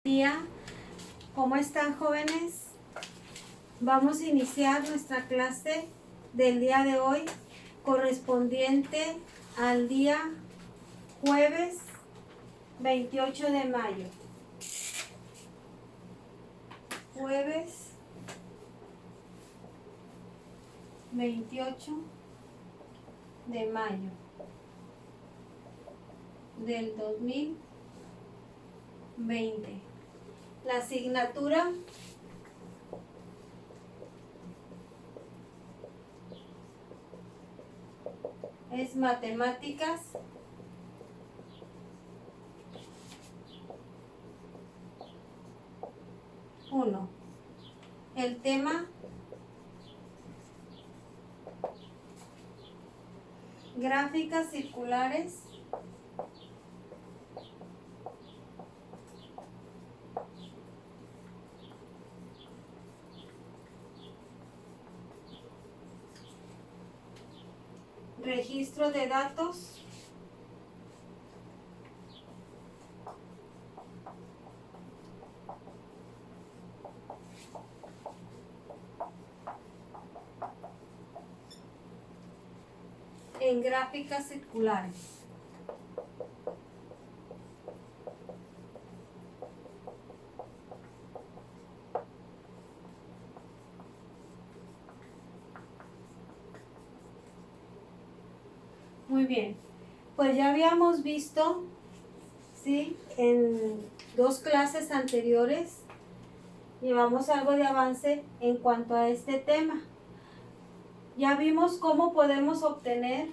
Día, ¿cómo están, jóvenes? Vamos a iniciar nuestra clase del día de hoy correspondiente al día jueves 28 de mayo. Jueves 28 de mayo del 2020. La asignatura es matemáticas uno. El tema gráficas circulares registro de datos en gráficas circulares. Muy bien, pues ya habíamos visto, ¿sí? En dos clases anteriores llevamos algo de avance en cuanto a este tema. Ya vimos cómo podemos obtener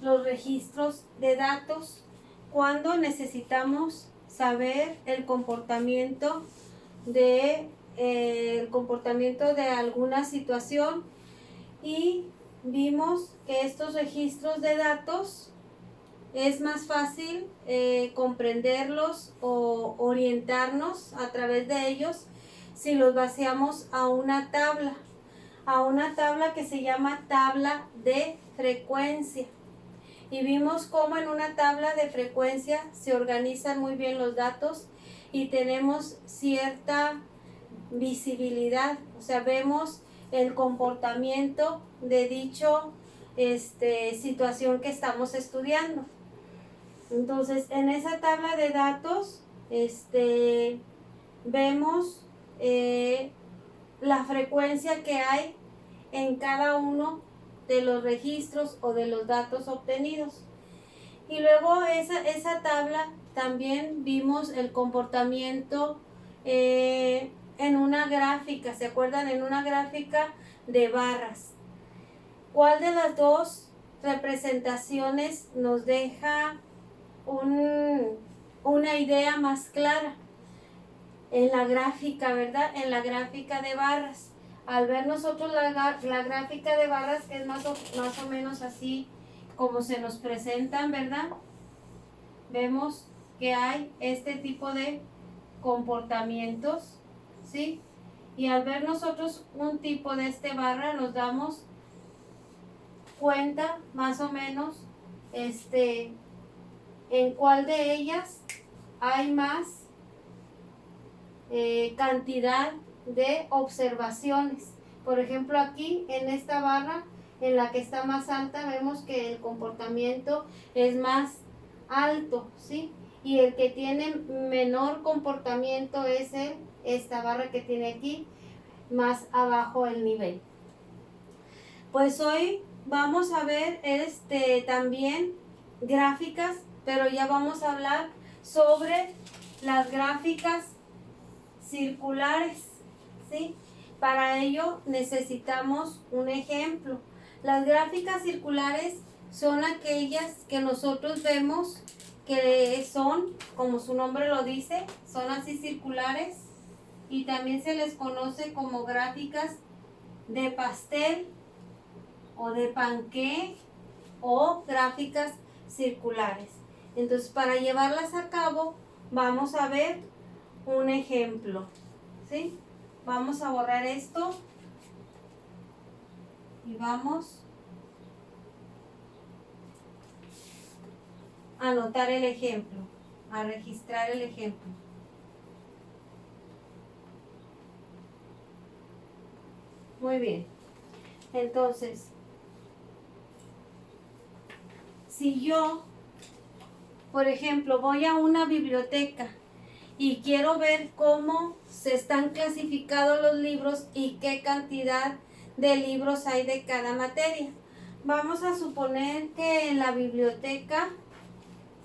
los registros de datos cuando necesitamos saber el comportamiento de alguna situación, y vimos que estos registros de datos es más fácil comprenderlos o orientarnos a través de ellos si los vaciamos a una tabla que se llama tabla de frecuencia. Y vimos cómo en una tabla de frecuencia se organizan muy bien los datos y tenemos cierta visibilidad, o sea, vemos el comportamiento de dicho situación que estamos estudiando. Entonces, en esa tabla de datos vemos la frecuencia que hay en cada uno de los registros o de los datos obtenidos. Y luego esa tabla también vimos el comportamiento en una gráfica, ¿se acuerdan? En una gráfica de barras. ¿Cuál de las dos representaciones nos deja una idea más clara? En la gráfica, ¿verdad? En la gráfica de barras. Al ver nosotros la gráfica de barras, que es más o menos así como se nos presentan, ¿verdad? Vemos que hay este tipo de comportamientos, ¿sí? Y al ver nosotros un tipo de barra, nos damos cuenta más o menos en cuál de ellas hay más cantidad de observaciones. Por ejemplo, aquí en esta barra, en la que está más alta, vemos que el comportamiento es más alto, ¿sí? Y el que tiene menor comportamiento es esta barra que tiene aquí más abajo el nivel. Pues hoy vamos a ver también gráficas, pero ya vamos a hablar sobre las gráficas circulares, ¿sí? Para ello necesitamos un ejemplo. Las gráficas circulares son aquellas que nosotros vemos que son, como su nombre lo dice, son así circulares, y también se les conoce como gráficas de pastel o de panqué o gráficas circulares. Entonces, para llevarlas a cabo, vamos a ver un ejemplo, ¿sí? Vamos a borrar esto y vamos a anotar el ejemplo, a registrar el ejemplo. Muy bien. Entonces, si yo, por ejemplo, voy a una biblioteca y quiero ver cómo se están clasificados los libros y qué cantidad de libros hay de cada materia. Vamos a suponer que en la biblioteca,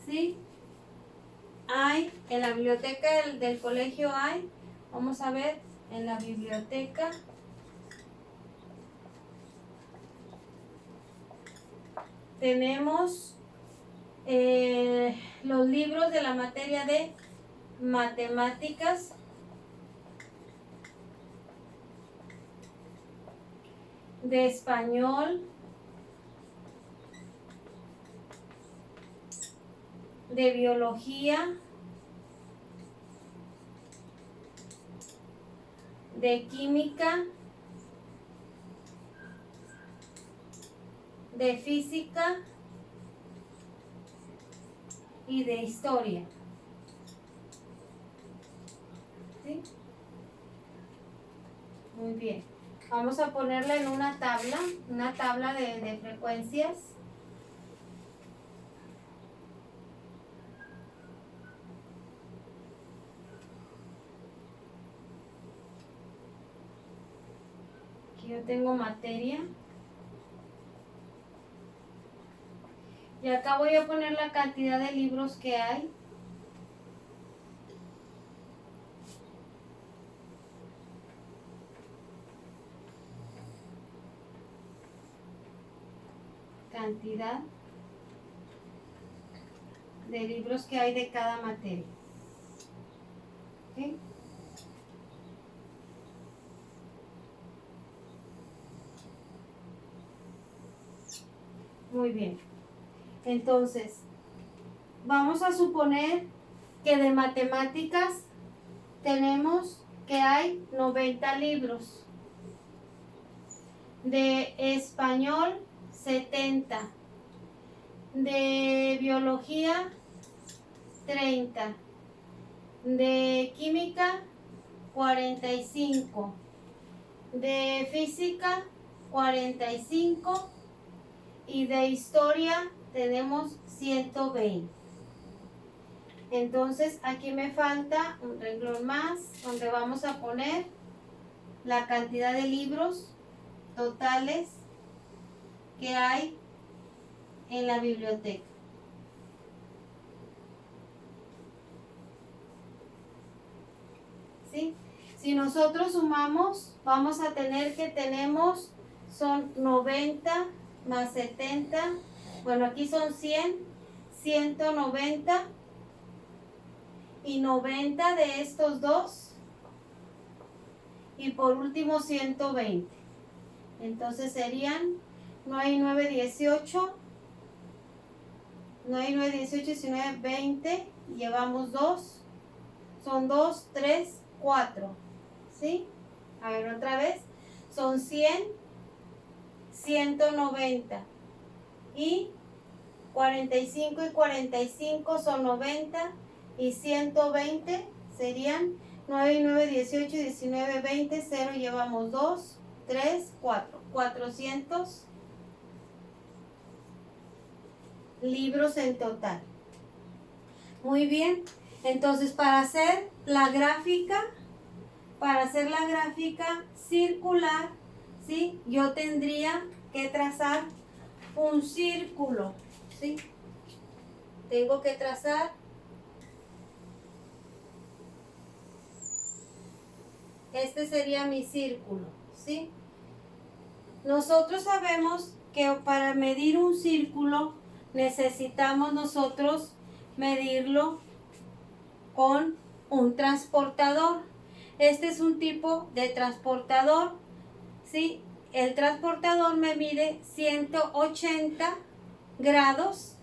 ¿sí? En la biblioteca del colegio vamos a ver, en la biblioteca tenemos los libros de la materia de matemáticas, de español, de biología, de química, de física y de historia. ¿Sí? Muy bien. Vamos a ponerla en una tabla de frecuencias. Aquí yo tengo materia. Y acá voy a poner la cantidad de libros que hay. Cantidad de libros que hay de cada materia. ¿Okay? Muy bien. Entonces, vamos a suponer que de matemáticas tenemos que hay 90 libros. De español, 70. De biología, 30. De química, 45. De física, 45. Y de historia tenemos 120. Entonces aquí me falta un renglón más donde vamos a poner la cantidad de libros totales que hay en la biblioteca. ¿Sí? Si nosotros sumamos, vamos a tener que son 90 más 70, bueno, aquí son 100, 190 y 90 de estos dos y por último 120. Entonces serían, no hay 9, 18, sino 20, llevamos 2, son 2, 3, 4, ¿sí? A ver otra vez, son 100, 190 y 45 y 45 son 90 y 120 serían 9 y 9, 18, 19, 20, 0 llevamos 2, 3, 4, 400 libros en total. Muy bien, entonces para hacer la gráfica circular, ¿sí? Yo tendría que trazar un círculo, ¿sí? Tengo que trazar este sería mi círculo, ¿sí? Nosotros sabemos que para medir un círculo necesitamos nosotros medirlo con un transportador. Este es un tipo de transportador, ¿sí? El transportador me mide 180 grados,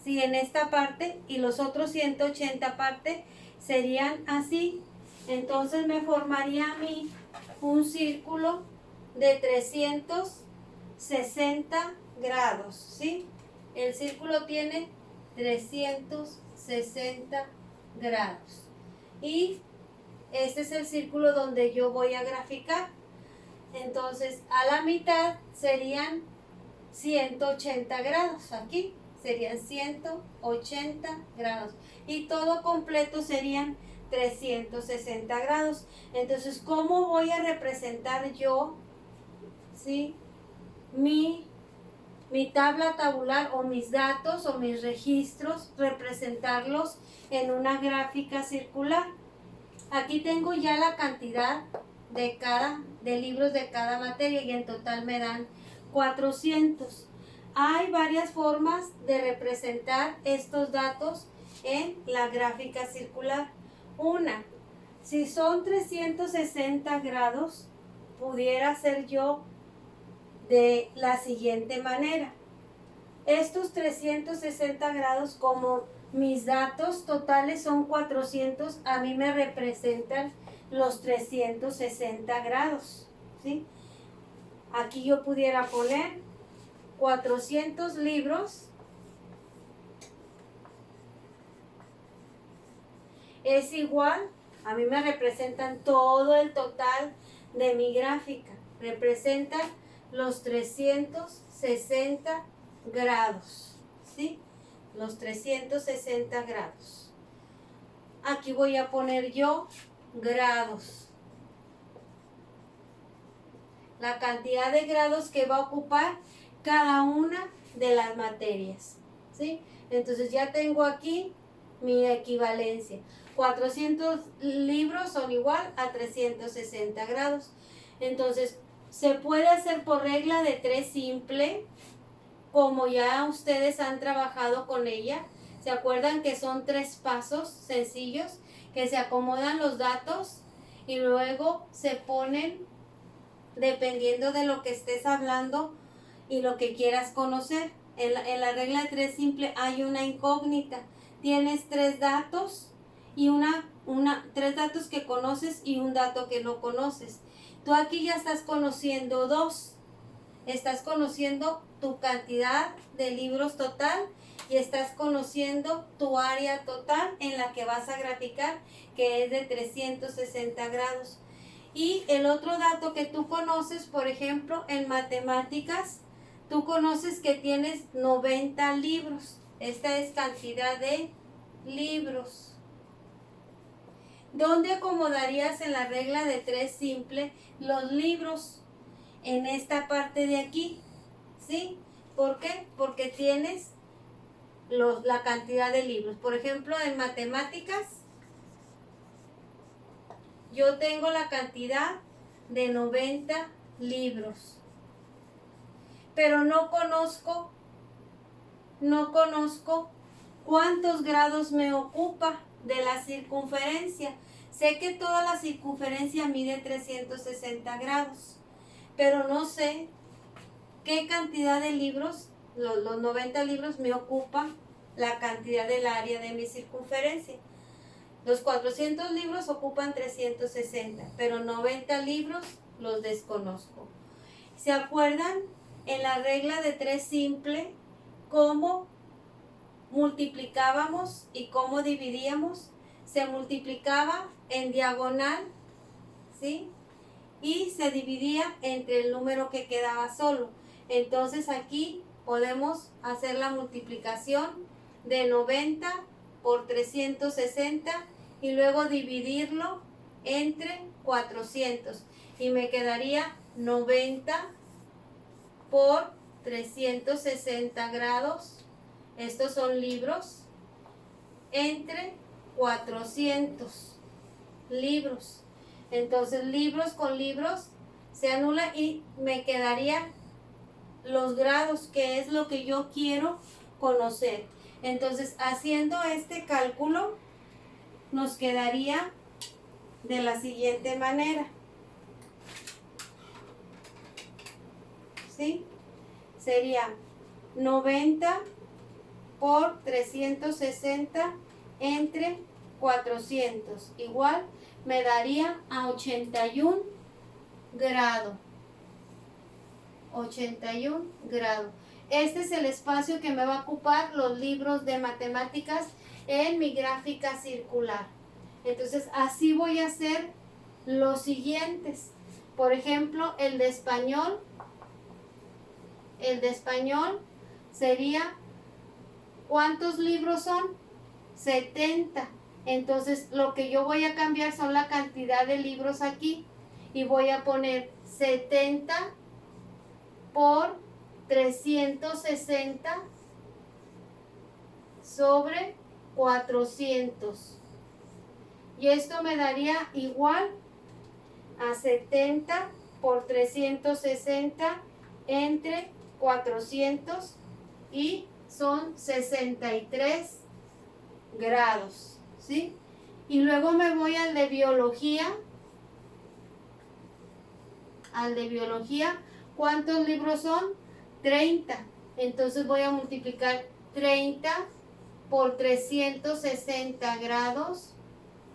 ¿sí? En esta parte, y los otros 180 partes serían así. Entonces me formaría a mí un círculo de 360 grados, ¿sí? El círculo tiene 360 grados. Y este es el círculo donde yo voy a graficar. Entonces, a la mitad serían 180 grados. Aquí serían 180 grados. Y todo completo serían 360 grados. Entonces, ¿cómo voy a representar yo, sí, mi tabla tabular o mis datos o mis registros, representarlos en una gráfica circular? Aquí tengo ya la cantidad de libros de cada materia y en total me dan 400. Hay varias formas de representar estos datos en la gráfica circular. Una, si son 360 grados, pudiera ser yo de la siguiente manera. Estos 360 grados, como mis datos totales son 400, a mí me representan los 360 grados, ¿sí? Aquí yo pudiera poner 400 libros es igual, a mí me representan todo el total de mi gráfica, representan los 360 grados, ¿sí? Los 360 grados. Aquí voy a poner yo grados. La cantidad de grados que va a ocupar cada una de las materias, ¿sí? Entonces ya tengo aquí mi equivalencia. 400 libros son igual a 360 grados. Entonces, se puede hacer por regla de 3 simple, como ya ustedes han trabajado con ella. ¿Se acuerdan que son 3 pasos sencillos que se acomodan los datos y luego se ponen dependiendo de lo que estés hablando y lo que quieras conocer? En la regla de 3 simple hay una incógnita. Tienes 3 datos y 3 datos que conoces y un dato que no conoces. Tú aquí ya estás conociendo 2. Estás conociendo tu cantidad de libros total y estás conociendo tu área total en la que vas a graficar, que es de 360 grados. Y el otro dato que tú conoces, por ejemplo, en matemáticas, tú conoces que tienes 90 libros. Esta es cantidad de libros. ¿Dónde acomodarías en la regla de 3 simple los libros? En esta parte de aquí, ¿sí? ¿Por qué? Porque tienes la cantidad de libros. Por ejemplo, en matemáticas, yo tengo la cantidad de 90 libros. Pero no conozco cuántos grados me ocupa de la circunferencia. Sé que toda la circunferencia mide 360 grados, pero no sé qué cantidad de libros, los 90 libros me ocupan la cantidad del área de mi circunferencia. Los 400 libros ocupan 360, pero 90 libros los desconozco. ¿Se acuerdan en la regla de 3 simple cómo multiplicábamos y cómo dividíamos? Se multiplicaba en diagonal, ¿sí? Y se dividía entre el número que quedaba solo. Entonces aquí podemos hacer la multiplicación de 90 por 360 y luego dividirlo entre 400. Y me quedaría 90 por 360 grados. Estos son libros entre 400 libros. Entonces libros con libros se anula y me quedarían los grados, que es lo que yo quiero conocer. Entonces, haciendo este cálculo, nos quedaría de la siguiente manera, ¿sí? Sería 90 por 360 entre 400, igual me daría a 81 grados. 81 grados. Este es el espacio que me va a ocupar los libros de matemáticas en mi gráfica circular. Entonces, así voy a hacer los siguientes. Por ejemplo, el de español sería, ¿cuántos libros son? 70. Entonces, lo que yo voy a cambiar son la cantidad de libros aquí. Y voy a poner 70 por 360 sobre 400. Y esto me daría igual a 70 por 360 entre 400 y son 63 grados, ¿sí? Y luego me voy al de biología. ¿Cuántos libros son? 30. Entonces voy a multiplicar 30 por 360 grados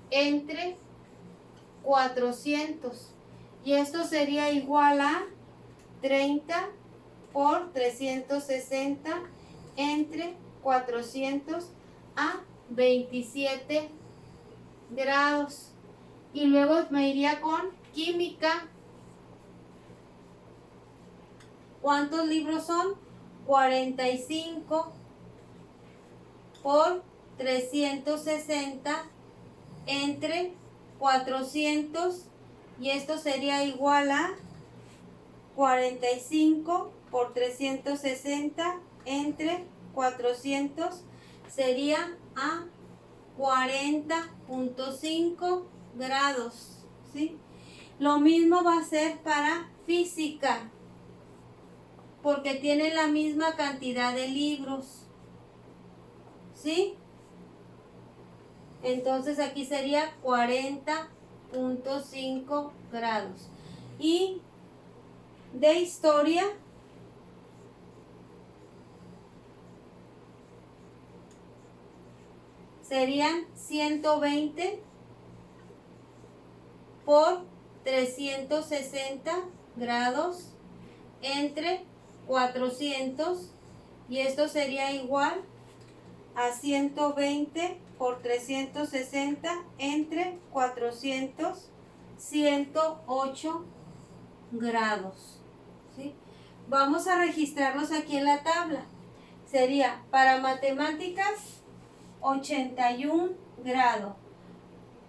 entre 400. Y esto sería igual a 30 por 360 entre 400 a 27 grados. Y luego me iría con química. ¿Cuántos libros son? 45 por 360 entre 400, y esto sería igual a 45 por 360 entre 400 sería a 40.5 grados, ¿sí? Lo mismo va a ser para física, porque tiene la misma cantidad de libros, ¿sí? Entonces aquí sería 40.5 grados. Y de historia serían 120 por 360 grados entre 400, y esto sería igual a 120 por 360 entre 400, 108 grados, ¿sí? Vamos a registrarlos aquí en la tabla. Sería para matemáticas 81 grados,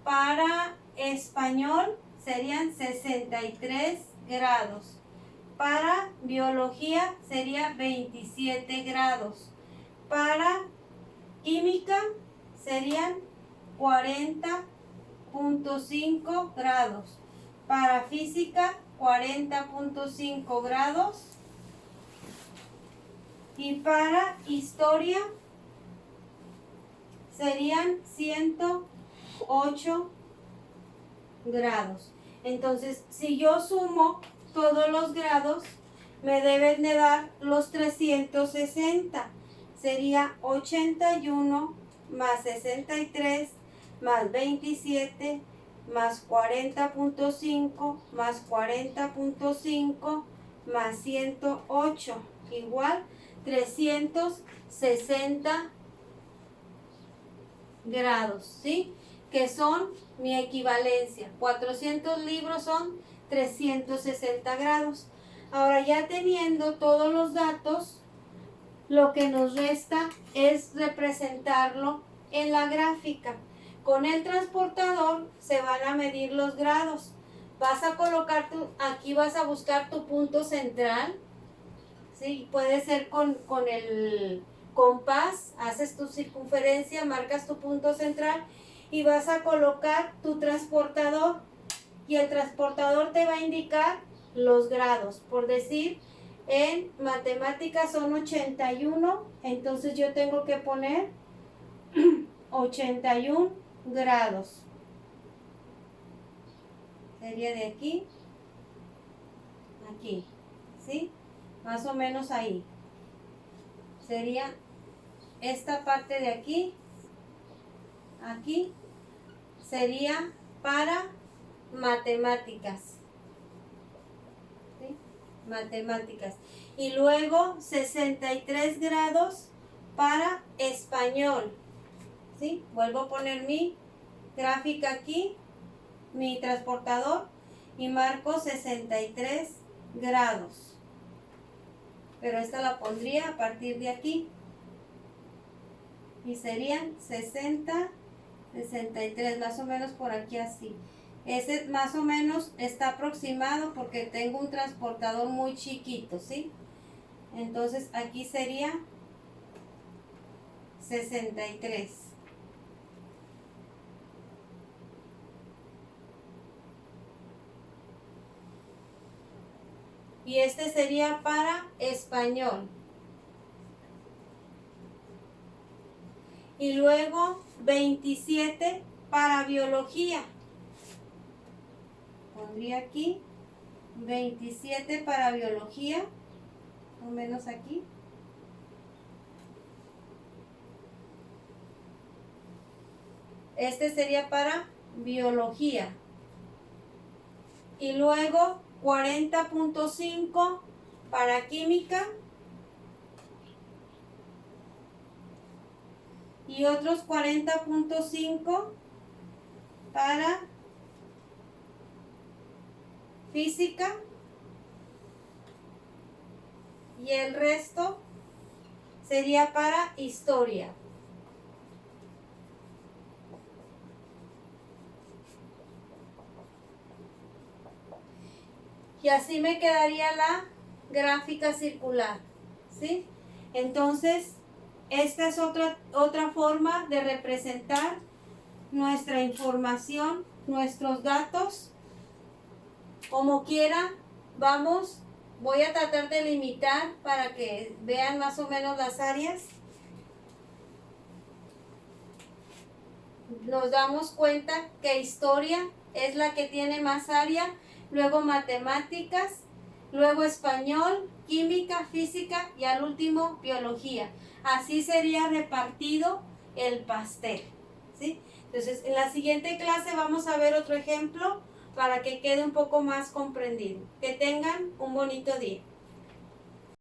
para español serían 63 grados, para biología sería 27 grados, para química serían 40.5 grados, para física 40.5 grados, y para historia serían 108 grados. Entonces, si yo sumo todos los grados, me deben de dar los 360. Sería 81 más 63 más 27 más 40.5 más 40.5 más 108 igual 360 grados, ¿sí? Que son mi equivalencia. 400 libros son 360 grados. Ahora, ya teniendo todos los datos, lo que nos resta es representarlo en la gráfica. Con el transportador se van a medir los grados. Vas a colocar aquí vas a buscar tu punto central, ¿sí? Puede ser con el compás, haces tu circunferencia, marcas tu punto central y vas a colocar tu transportador, y el transportador te va a indicar los grados. Por decir, en matemáticas son 81, entonces yo tengo que poner 81 grados. Sería de aquí a aquí, ¿sí? Más o menos ahí. Sería esta parte de aquí, aquí, sería para matemáticas, ¿sí? Matemáticas. Y luego 63 grados para español, ¿sí? Vuelvo a poner mi gráfica aquí, mi transportador, y marco 63 grados. Pero esta la pondría a partir de aquí. Y serían 60, 63, más o menos por aquí así. Ese más o menos está aproximado porque tengo un transportador muy chiquito, ¿sí? Entonces aquí sería 63. Y este sería para español. Y luego 27 para biología. Pondría aquí 27 para biología, o menos aquí. Este sería para biología. Y luego 40.5 para química. Y otros 40.5 para física. Y el resto sería para historia. Y así me quedaría la gráfica circular, ¿sí? Entonces, esta es otra forma de representar nuestra información, nuestros datos. Como quiera, voy a tratar de limitar para que vean más o menos las áreas. Nos damos cuenta que historia es la que tiene más área, luego matemáticas, luego español, química, física y al último biología. Así sería repartido el pastel, ¿sí? Entonces, en la siguiente clase vamos a ver otro ejemplo para que quede un poco más comprendido. Que tengan un bonito día.